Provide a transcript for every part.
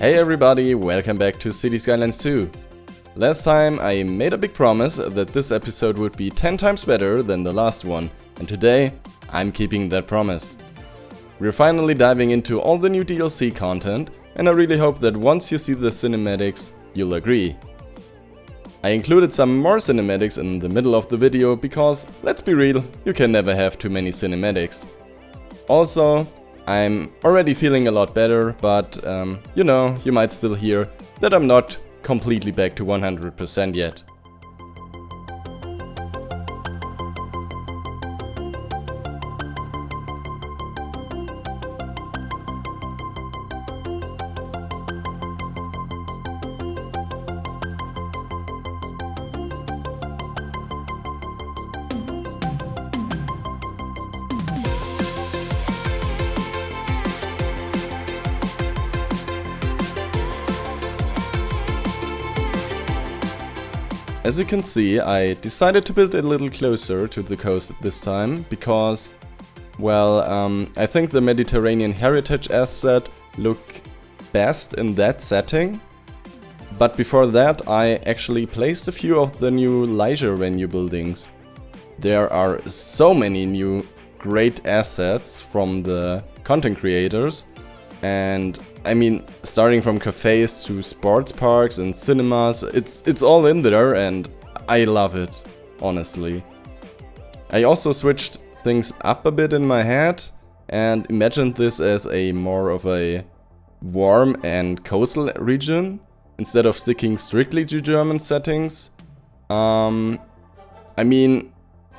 Hey everybody, welcome back to City Skylines 2. Last time I made a big promise that this episode would be 10 times better than the last one, and today I'm keeping that promise. We're finally diving into all the new DLC content, and I really hope that once you see the cinematics, you'll agree. I included some more cinematics in the middle of the video because, let's be real, you can never have too many cinematics. Also, I'm already feeling a lot better, but you might still hear that I'm not completely back to 100% yet. As you can see, I decided to build a little closer to the coast this time because, I think the Mediterranean heritage asset look best in that setting. But before that, I actually placed a few of the new leisure venue buildings. There are so many new great assets from the content creators. And I mean, starting from cafes to sports parks and cinemas, it's all in there and I love it, honestly. I also switched things up a bit in my head and imagined this as a more of a warm and coastal region instead of sticking strictly to German settings. I mean,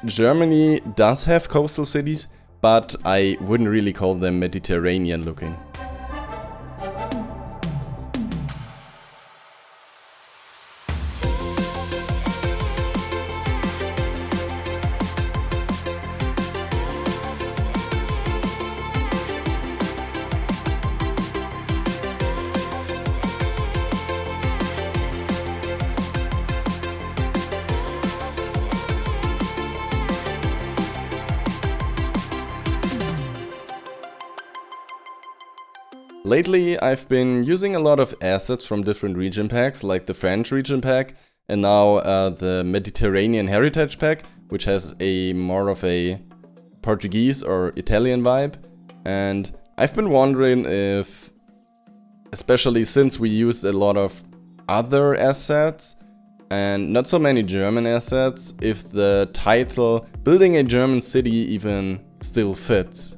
Germany does have coastal cities, but I wouldn't really call them Mediterranean looking. Lately, I've been using a lot of assets from different region packs, like the French region pack, and now the Mediterranean heritage pack, which has a more of a Portuguese or Italian vibe. And I've been wondering if, especially since we use a lot of other assets and not so many German assets, if the title Building a German City even still fits.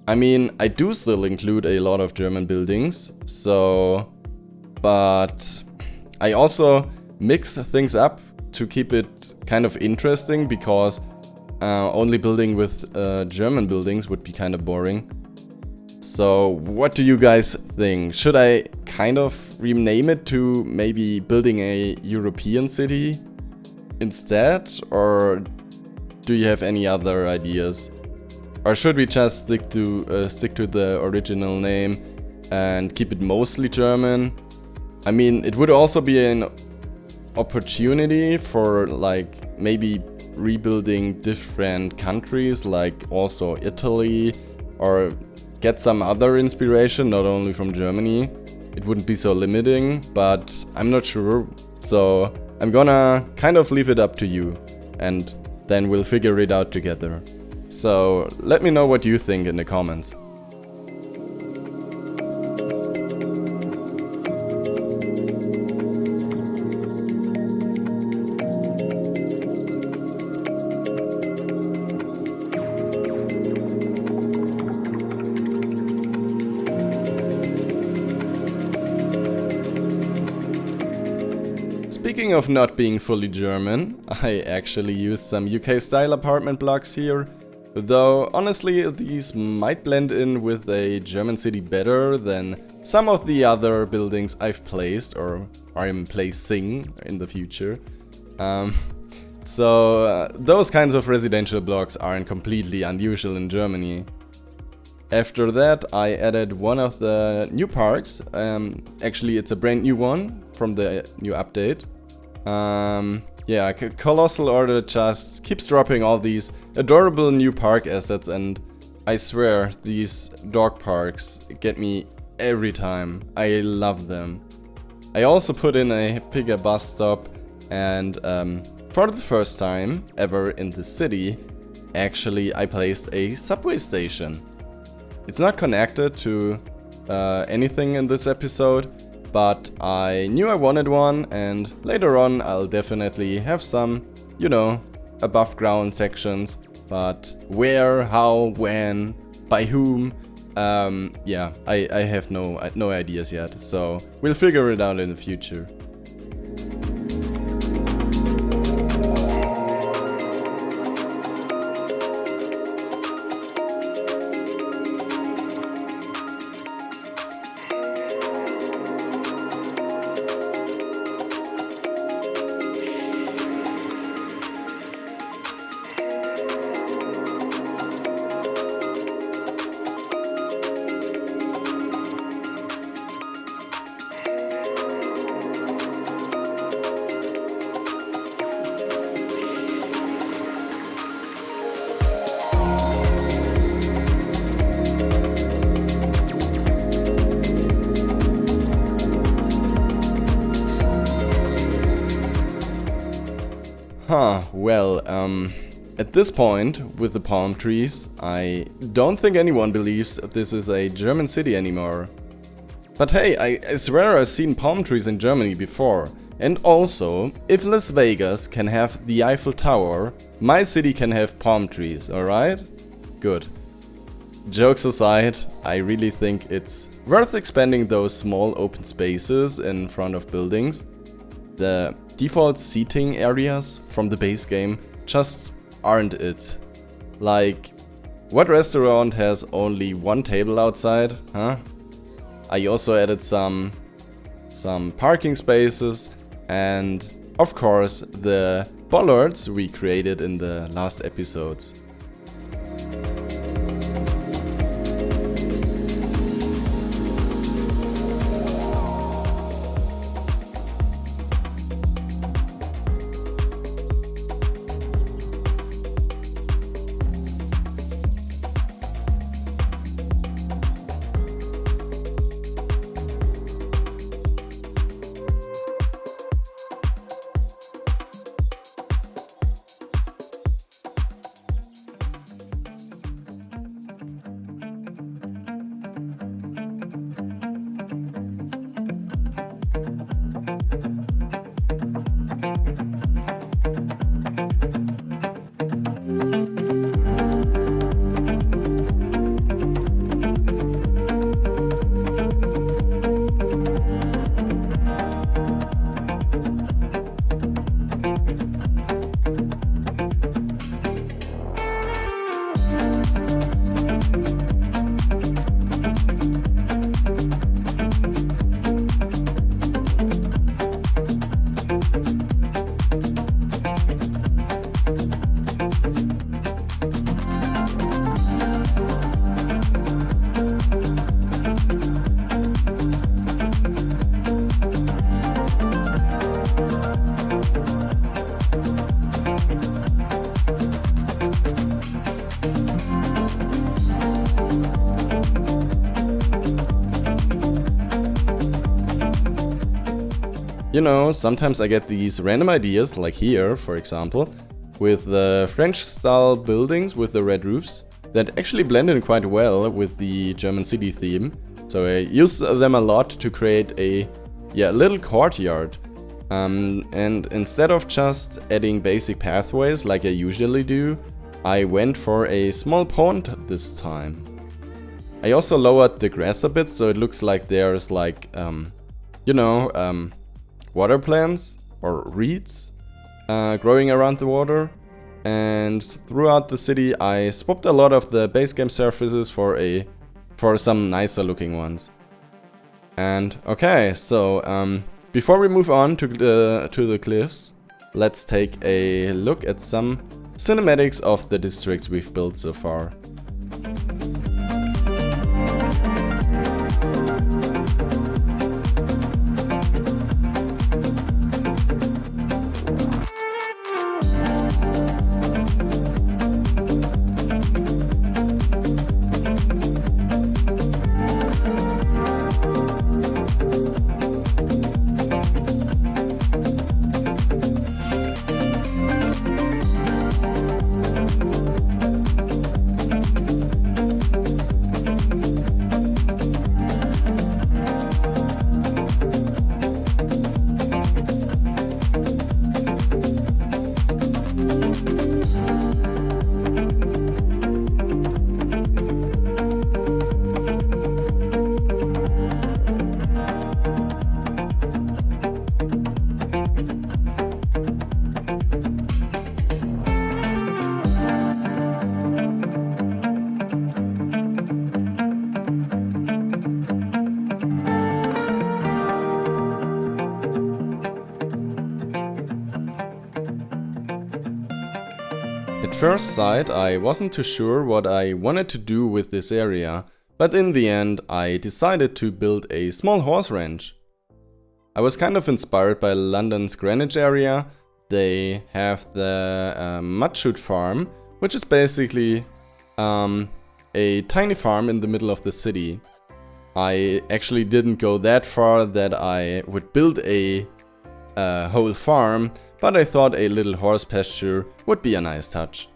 I mean, I do still include a lot of German buildings, but I also mix things up to keep it kind of interesting because only building with German buildings would be kind of boring. So what do you guys think? Should I kind of rename it to maybe Building a European City instead? Or do you have any other ideas? Or should we just stick to the original name and keep it mostly German? I mean, it would also be an opportunity for like maybe rebuilding different countries, like also Italy, or get some other inspiration, not only from Germany. It wouldn't be so limiting, but I'm not sure. So I'm gonna kind of leave it up to you, and then we'll figure it out together. So let me know what you think in the comments. Speaking of not being fully German, I actually used some UK style apartment blocks here. Though, honestly, these might blend in with a German city better than some of the other buildings I've placed or I'm placing in the future. Those kinds of residential blocks aren't completely unusual in Germany. After that, I added one of the new parks. Actually, it's a brand new one from the new update. Yeah, Colossal Order just keeps dropping all these adorable new park assets, and I swear these dog parks get me every time. I love them. I also put in a bigger bus stop, and for the first time ever in the city, actually I placed a subway station. It's not connected to anything in this episode, but I knew I wanted one, and later on I'll definitely have some, you know, above ground sections. But where, how, when, by whom, yeah, I have no ideas yet, so we'll figure it out in the future. Well, at this point, with the palm trees, I don't think anyone believes this is a German city anymore. But hey, I swear I've seen palm trees in Germany before. And also, if Las Vegas can have the Eiffel Tower, my city can have palm trees, alright? Good. Jokes aside, I really think it's worth expanding those small open spaces in front of buildings. The default seating areas from the base game just aren't it. Like, what restaurant has only one table outside, huh? I also added some parking spaces, and of course the bollards we created in the last episodes. You know, sometimes I get these random ideas, like here, for example, with the French-style buildings with the red roofs that actually blend in quite well with the German city theme. So I use them a lot to create a little courtyard. And instead of just adding basic pathways like I usually do, I went for a small pond this time. I also lowered the grass a bit so it looks like there's like, water plants or reeds growing around the water. And throughout the city I swapped a lot of the base game surfaces for some nicer looking ones. And okay, so before we move on to the cliffs, let's take a look at some cinematics of the districts we've built so far. At first sight, I wasn't too sure what I wanted to do with this area, but in the end I decided to build a small horse ranch. I was kind of inspired by London's Greenwich area. They have the Mudchute farm, which is basically a tiny farm in the middle of the city. I actually didn't go that far that I would build a whole farm, but I thought a little horse pasture would be a nice touch.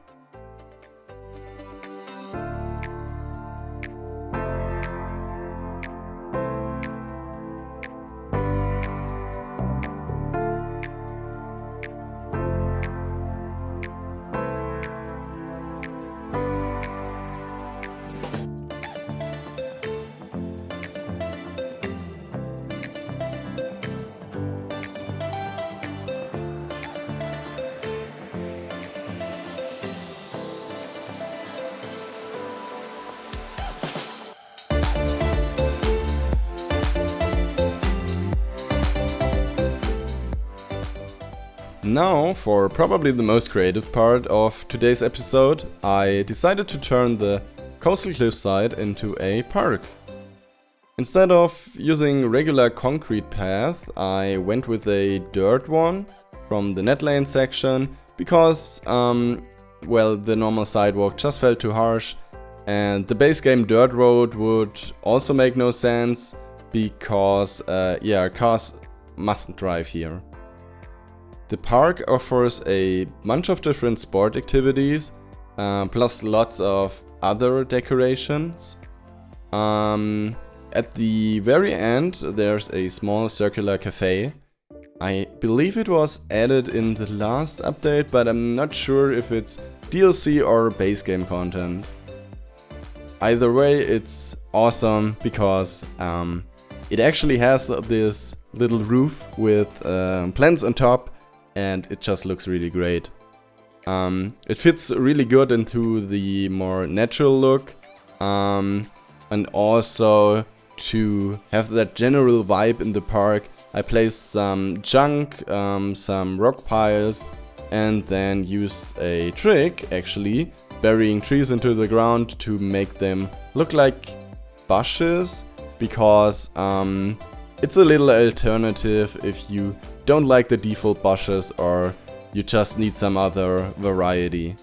Now, for probably the most creative part of today's episode, I decided to turn the coastal cliffside into a park. Instead of using regular concrete path, I went with a dirt one from the net lane section because, well, the normal sidewalk just felt too harsh, and the base game dirt road would also make no sense because, yeah, cars mustn't drive here. The park offers a bunch of different sport activities, plus lots of other decorations. At the very end there's a small circular cafe. I believe it was added in the last update, but I'm not sure if it's DLC or base game content. Either way, it's awesome because it actually has this little roof with plants on top, and it just looks really great. It fits really good into the more natural look, and also to have that general vibe in the park, I placed some junk, some rock piles, and then used a trick, actually, burying trees into the ground to make them look like bushes, because it's a little alternative if you don't like the default bushes or you just need some other variety.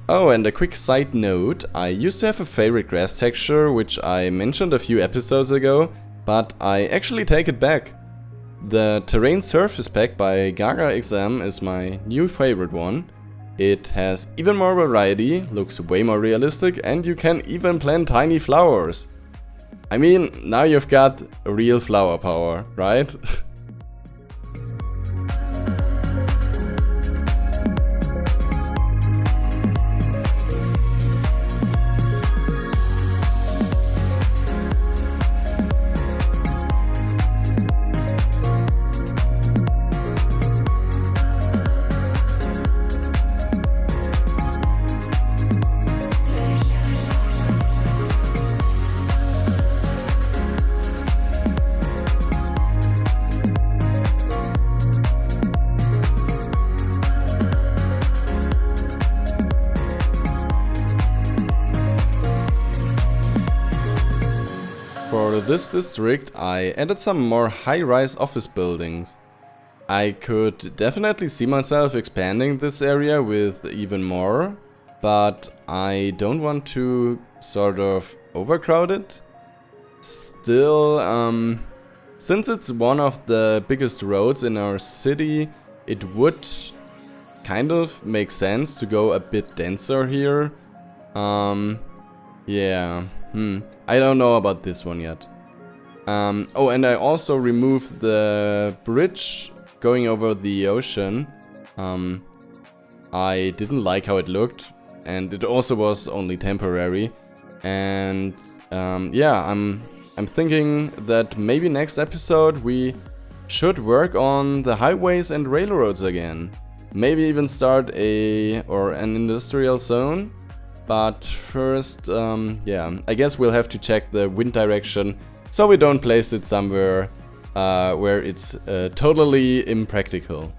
Oh, and a quick side note, I used to have a favorite grass texture, which I mentioned a few episodes ago, but I actually take it back. The Terrain Surface Pack by Gaga XM is my new favorite one. It has even more variety, looks way more realistic, and you can even plant tiny flowers. I mean, now you've got real flower power, right? For this district, I added some more high-rise office buildings. I could definitely see myself expanding this area with even more, but I don't want to sort of overcrowd it. Still, since it's one of the biggest roads in our city, it would kind of makes sense to go a bit denser here. Yeah, I don't know about this one yet. Oh, and I also removed the bridge going over the ocean. I didn't like how it looked, and it also was only temporary. And yeah, I'm thinking that maybe next episode we should work on the highways and railroads again. Maybe even start an industrial zone. But first, yeah, I guess we'll have to check the wind direction so we don't place it somewhere where it's totally impractical.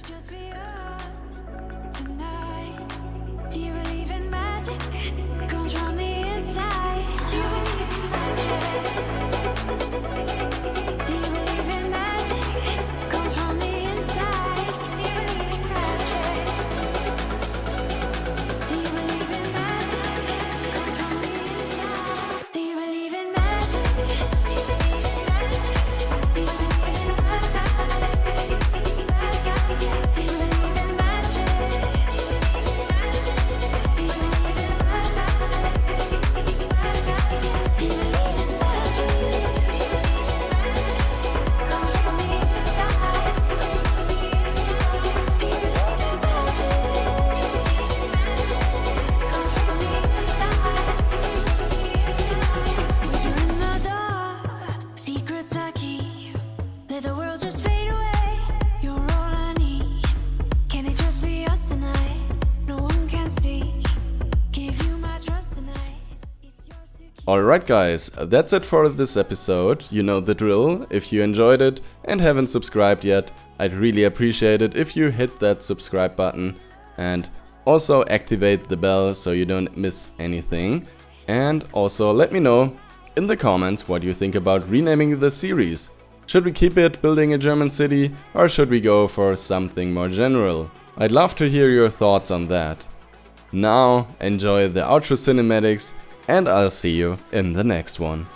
Just be us tonight. Do you believe in magic? Comes from the inside. Do you believe in magic? Do you believe in magic? Comes from the inside. Do you believe in magic? Do you believe in magic? Comes from the inside. Do you believe in magic? Do you believe in magic? Do you believe in magic? Alright guys, that's it for this episode. You know the drill. If you enjoyed it and haven't subscribed yet, I'd really appreciate it if you hit that subscribe button and also activate the bell so you don't miss anything. And also let me know in the comments what you think about renaming the series. Should we keep it building a German city or should we go for something more general? I'd love to hear your thoughts on that. Now enjoy the outro cinematics, and I'll see you in the next one.